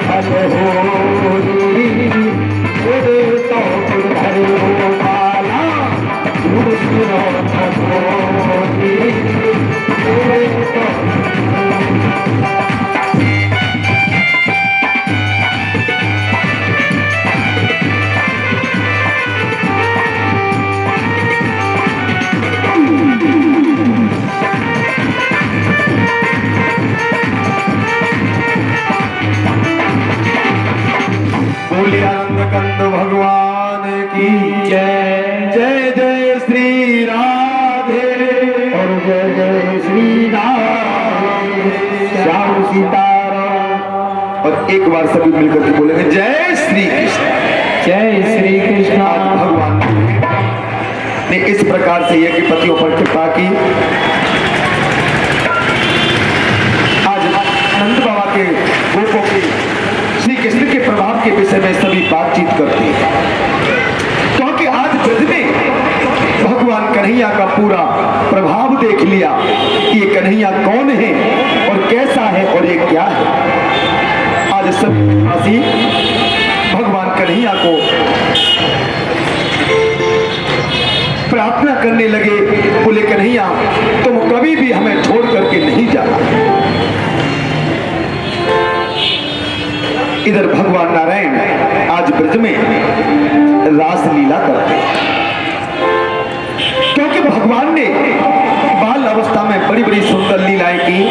फल होरी उड़े तो उधर हो बाला दूसरो फल होरी उड़े तो कंद भगवान की जय। जय जय श्री राधे और जय जय श्री राधे श्याम सीताराम। और एक बार सभी मिलकर के बोलेंगे जय श्री कृष्ण। जय श्री कृष्ण। भगवान ने इस प्रकार से यज्ञ पतियों पर कृपा की। आज नंद बाबा के गोपों की श्री कृष्ण के प्रभाव के विषय में सभी बातचीत करते हैं, क्योंकि आज ब्रज में भगवान कन्हैया का पूरा प्रभाव देख लिया कि ये कन्हैया कौन है और कैसा है और ये क्या है। आज सब वासी भगवान कन्हैया को प्रार्थना करने लगे, बोले कन्हैया तुम कभी भी हमें छोड़ करके नहीं जाना। इधर भगवान नारायण आज ब्रज में रास लीला करते हैं, क्योंकि भगवान ने बाल अवस्था में बड़ी बड़ी सुंदर लीलाएं की।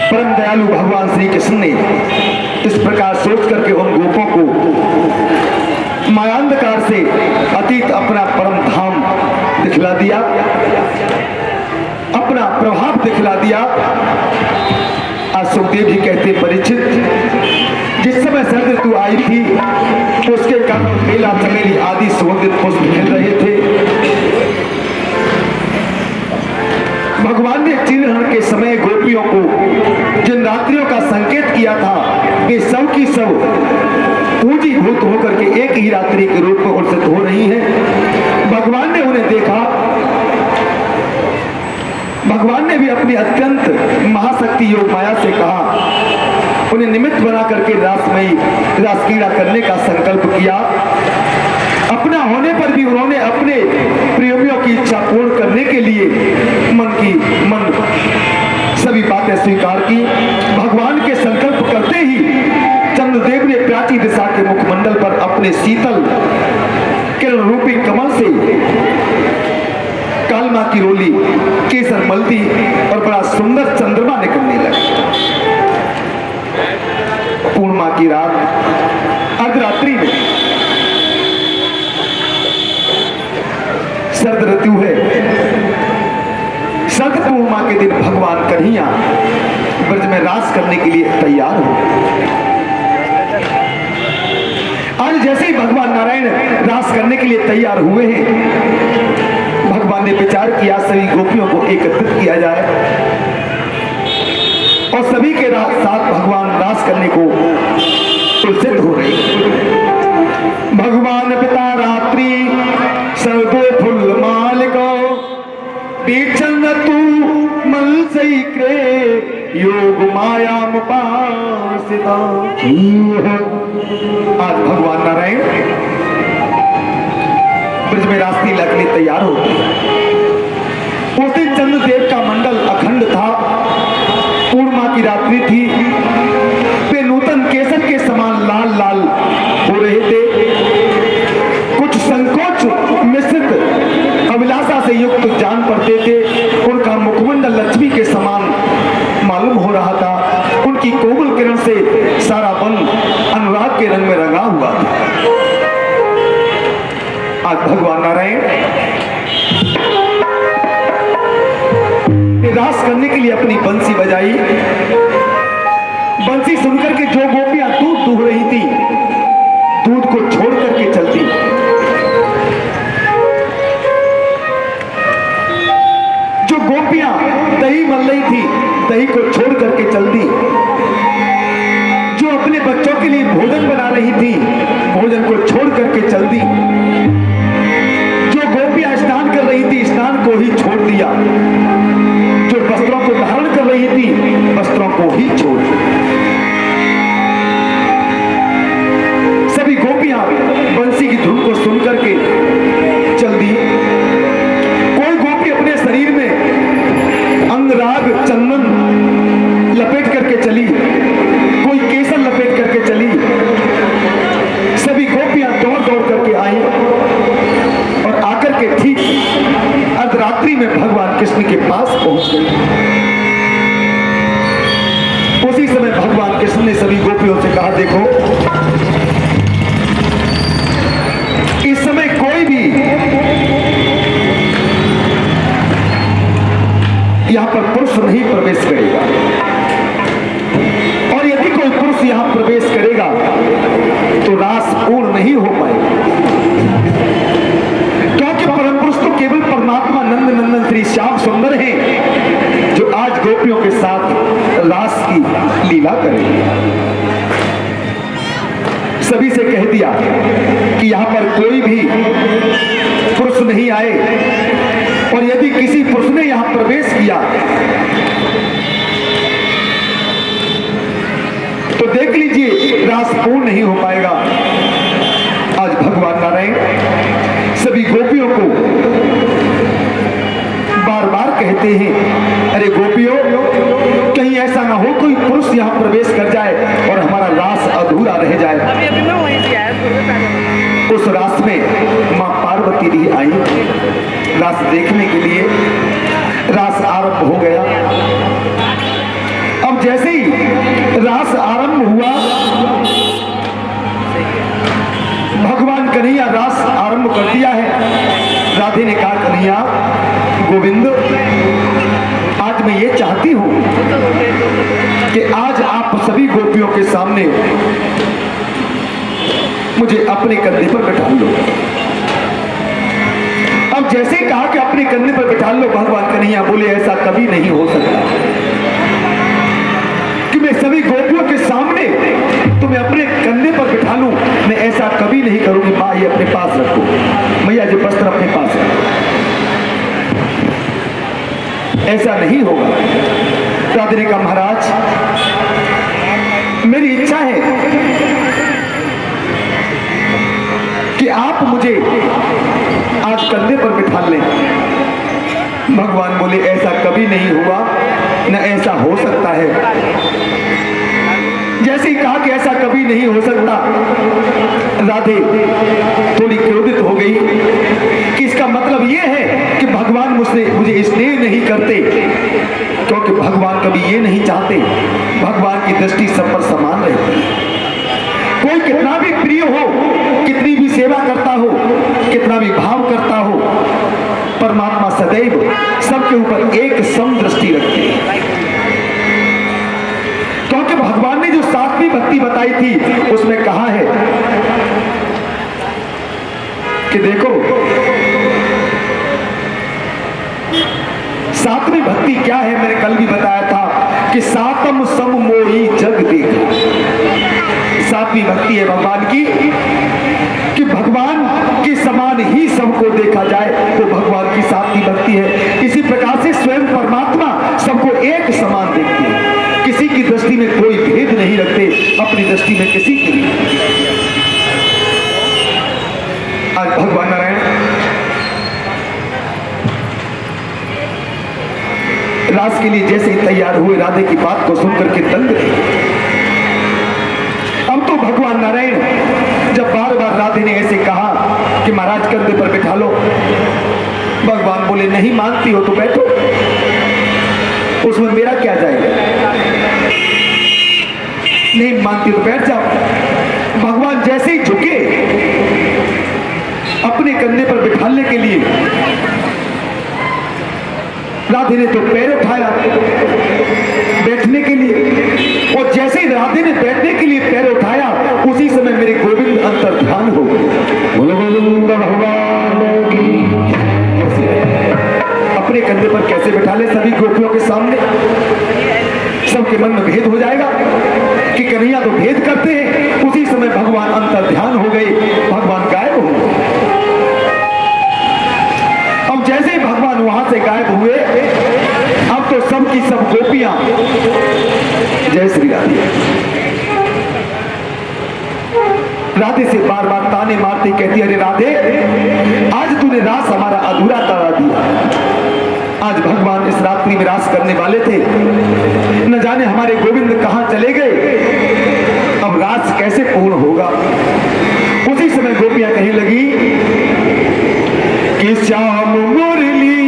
परम दयालु भगवान श्री कृष्ण ने इस प्रकार सोच करके उन गोपों को मायांधकार से अतीत अपना परम धाम दिखला दिया, अपना प्रभाव दिखला दिया। आज सुखदेव जी कहते परीक्षित, जिस समय शरद ऋतु आई थी तो उसके कारण बेला चमेली आदि सुगंधित पुष्प खिल रहे थे। भगवान ने चिरहरण के समय गोपियों को जिन रात्रियों का संकेत किया था कि सब की सब पूजीभूत होकर के एक ही रात्रि के रूप में उर्सित हो रही है, भगवान ने उन्हें देखा। भगवान ने भी अपनी अत्यंत महाशक्ति योग माया से कहा, उन्हें निमित्त बना करके रासमयी रास क्रीड़ा करने का संकल्प किया। अपना होने पर भी उन्होंने अपने प्रेमियों की इच्छा पूर्ण करने के लिए मन सभी बातें स्वीकार की। भगवान के संकल्प करते ही चंद्रदेव ने प्राची दिशा के मुखमंडल पर अपने शीतल किरण रूपी कमल से कालमा की रोली केसर मलती और बड़ा सुंदर चंद्रमा निकलने लगा। पूर्णिमा की रात अर्धरात्रि में शरद ऋतु है। शरद पूर्णिमा के दिन भगवान कन्हैया ब्रज में रास करने के लिए तैयार हो। आज जैसे ही भगवान नारायण रास करने के लिए तैयार हुए हैं, भगवान ने विचार किया सभी गोपियों को एकत्रित किया जाए और सभी के साथ भगवान रास करने को उल्सित हो रहे। भगवान पिता रात्रि सर्दो फुल माल को पीछन तू मल सही क्रे योग माया मुपासिता। आज भगवान नारायण ब्रज में रास लीला के लिए तैयार होते हैं। उस दिन चंद्रदेव का मंडल अखंड था। पूर्णिमा की रात्रि थी। वे नूतन केसर के समान लाल लाल हो रहे थे। कुछ संकोच मिश्रित अभिलाषा से युक्त जान पड़ते थे। उनका मुखमंडल लक्ष्मी के समान मालूम हो रहा था। उनकी कोमल किरण से सारा वन अनुराग के रंग में रंगा हुआ था। आज भगवान नारायण रास करने के लिए अपनी बंसी बजाई। बंसी सुनकर के जो गोपियां दूध दूह रही थी, दूध को छोड़ करके चलती। जो गोपियां दही मल रही थी, दही को छोड़ करके चलती। जो अपने बच्चों के लिए भोजन बना रही थी, भोजन को छोड़ करके चलती। स्नान कर रही थी, स्नान को ही छोड़ दिया। जो वस्त्रों को धारण कर रही थी, वस्त्रों को ही छोड़ दिया। कृष्ण के पास पहुंच गई। उसी समय भगवान कृष्ण ने सभी गोपियों से कहा, देखो इस समय कोई भी यहां पर पुरुष नहीं प्रवेश करेगा, और यदि कोई पुरुष यहां प्रवेश करेगा तो रास पूर्ण नहीं हो पाएगा, क्योंकि परम पुरुष तो केवल परमात्मा नंद नंदन श्री श्याम सुंदर हैं, जो आज गोपियों के साथ रास की लीला करेंगे। सभी से कह दिया कि यहां पर कोई भी पुरुष नहीं आए, और यदि किसी पुरुष ने यहां प्रवेश किया तो देख लीजिए रास पूर्ण नहीं हो पाएगा। आज भगवान नारायण सभी गोपियों को बार बार कहते हैं, अरे गोपियों, कहीं ऐसा ना हो कोई पुरुष यहां प्रवेश कर जाए और हमारा रास अधूरा रह जाए। उस रास में मां पार्वती भी आई रास देखने के लिए। रास आरंभ हो गया। अब जैसे ही रास आरंभ हुआ, भगवान कन्हैया रास आरंभ कर दिया है। राधे ने कहा, कन्हैया गोविंद, आज मैं ये चाहती हूं कि आज आप सभी गोपियों के सामने मुझे अपने कंधे पर बैठा लो। अब जैसे ही कहा कि अपने कंधे पर बैठा लो, भगवान कन्हैया बोले, ऐसा कभी नहीं हो सकता कि मैं सभी गोपियों के सामने तुम्हें अपने कंधे पर बैठा लूं। मैं ऐसा कभी नहीं करूंगी। मां, ये अपने पास रखो, मैया जी वस्त्र अपने पास रखो। ऐसा नहीं होगा। राधे ने कहा, महाराज मेरी इच्छा है कि आप मुझे आज कंधे पर बिठा लें। भगवान बोले, ऐसा कभी नहीं हुआ, न ऐसा हो सकता है। जैसे ही कहा कि ऐसा कभी नहीं हो सकता, राधे थोड़ी क्रोधित हो गई कि इसका मतलब यह है कि भगवान मुझे स्नेह नहीं करते, क्योंकि भगवान कभी ये नहीं चाहते। भगवान की दृष्टि सब पर समान रहती है। कोई कितना भी प्रिय हो, कितनी भी सेवा करता हो, कितना भी भाव करता हो, परमात्मा सदैव सबके ऊपर एक सम दृष्टि रखते हैं। क्योंकि भगवान ने जो सातवीं भक्ति बताई थी उसमें कहा है कि देखो, सातवीं भक्ति क्या है, मैंने कल भी बताया था कि सातम सम मोही जग देखा। सातवीं भक्ति है भगवान की कि भगवान के समान ही सबको देखा जाए, तो भगवान की सातवीं भक्ति है। इसी प्रकार से स्वयं परमात्मा सबको एक समान देखते हैं, किसी की दृष्टि में कोई भेद नहीं रखते, अपनी दृष्टि में किसी की नहीं। आज भगवान नारायण रास के लिए जैसे ही तैयार हुए, राधे की बात को सुनकर के दंग रहे। अब तो भगवान नारायण जब बार बार राधे ने ऐसे कहा कि महाराज कंधे पर बिठा लो, भगवान बोले, नहीं मानती हो तो बैठो, उसमें मेरा क्या जाएगा। नहीं मानती हो तो बैठ जाओ। भगवान जैसे ही झुके अपने कंधे पर बिठाने के लिए, राधे ने तो पैर उठाया बैठने के लिए, और जैसे ही राधे ने बैठने के लिए पैर उठाया, उसी समय मेरे गोविंद अंतर ध्यान हो गए। बोलो गोविंद भगवान की। अपने कंधे पर कैसे बैठा ले सभी गोपियों के सामने, सबके मन में भेद हो जाएगा कि कन्हैया तो भेद करते हैं। उसी समय भगवान अंतर ध्यान हो गए, भगवान गायब हो गए। अब जैसे ही भगवान वहां से गायब हुए, अब तो सब की सब गोपियां जय श्री राधे राधे से बार बार ताने मारती कहती, अरे राधे, आज तूने रास हमारा अधूरा करा दिया। आज भगवान इस रात्रि में रास करने वाले थे, न जाने हमारे गोविंद कहां चले गए, अब रास कैसे पूर्ण होगा। उसी समय गोपियां कहने लगी कि श्याम मुरली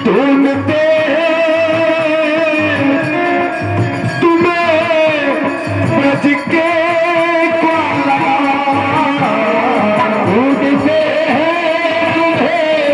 ढूंढते हैं तुम्हें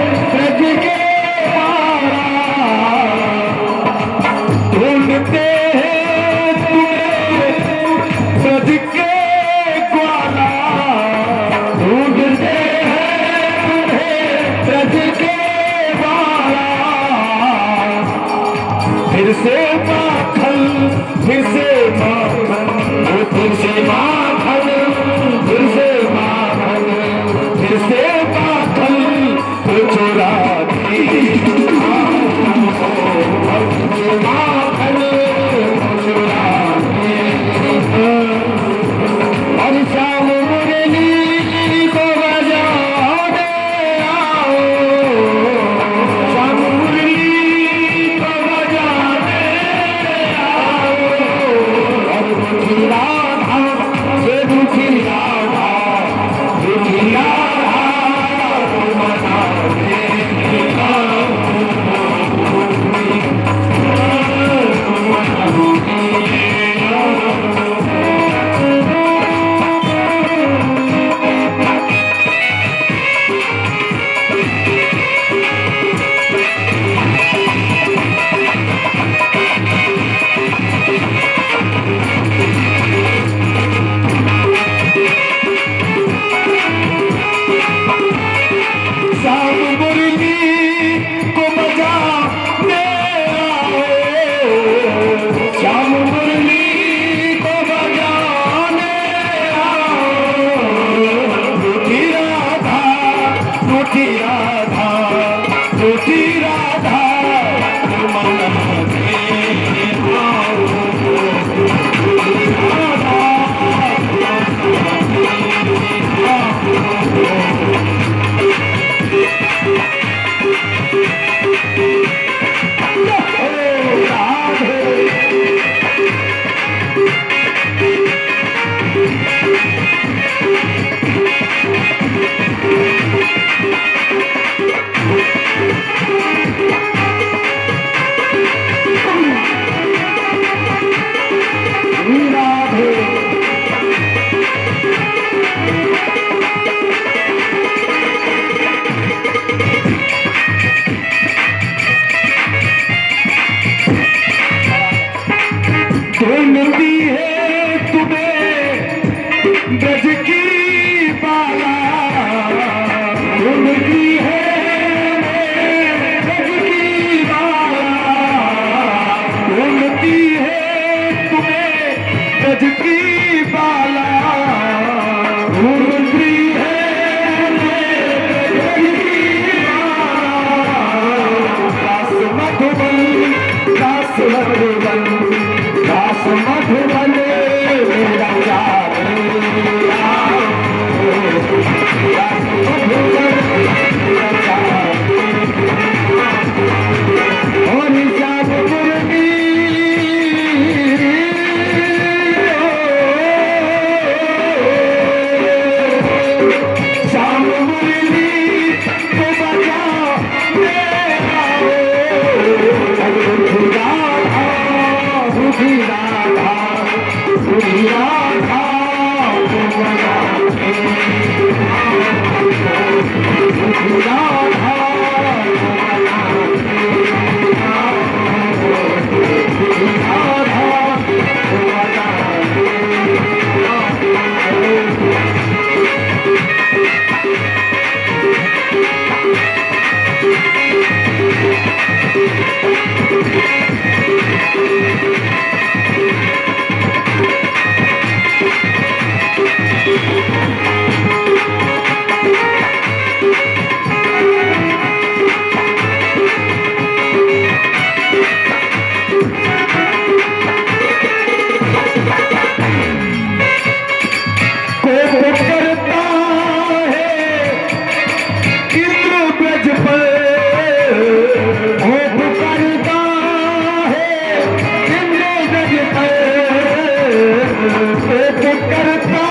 एक करता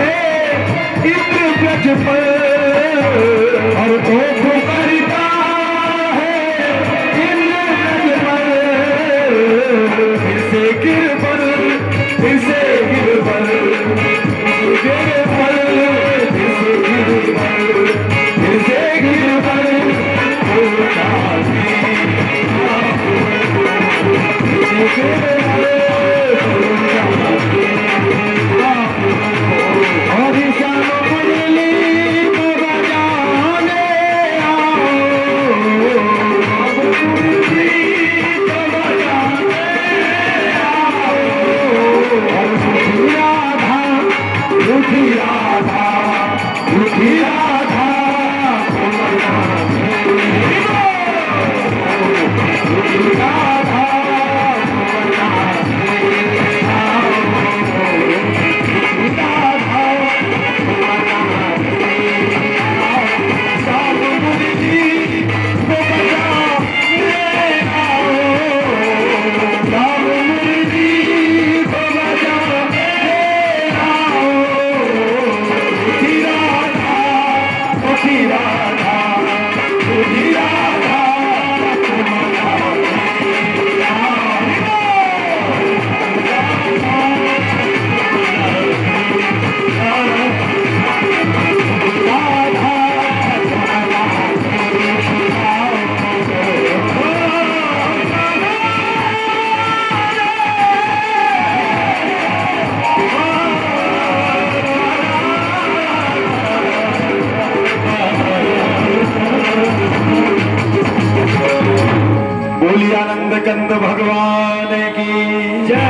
है इंद्र ब्रज पर और तो करता है इंद्र ब्रज पर फिर से गिरबर फिर से गिरबर गिरबर फिर से गिरबर फिर से गिरबर और श्याम मुरली को बजाने आओ मुरली को बजाने आओ और राधा रूठी राधा रूठी राधा को बजाने रूठी राधा बोलिए आनंद कंद भगवान की जय।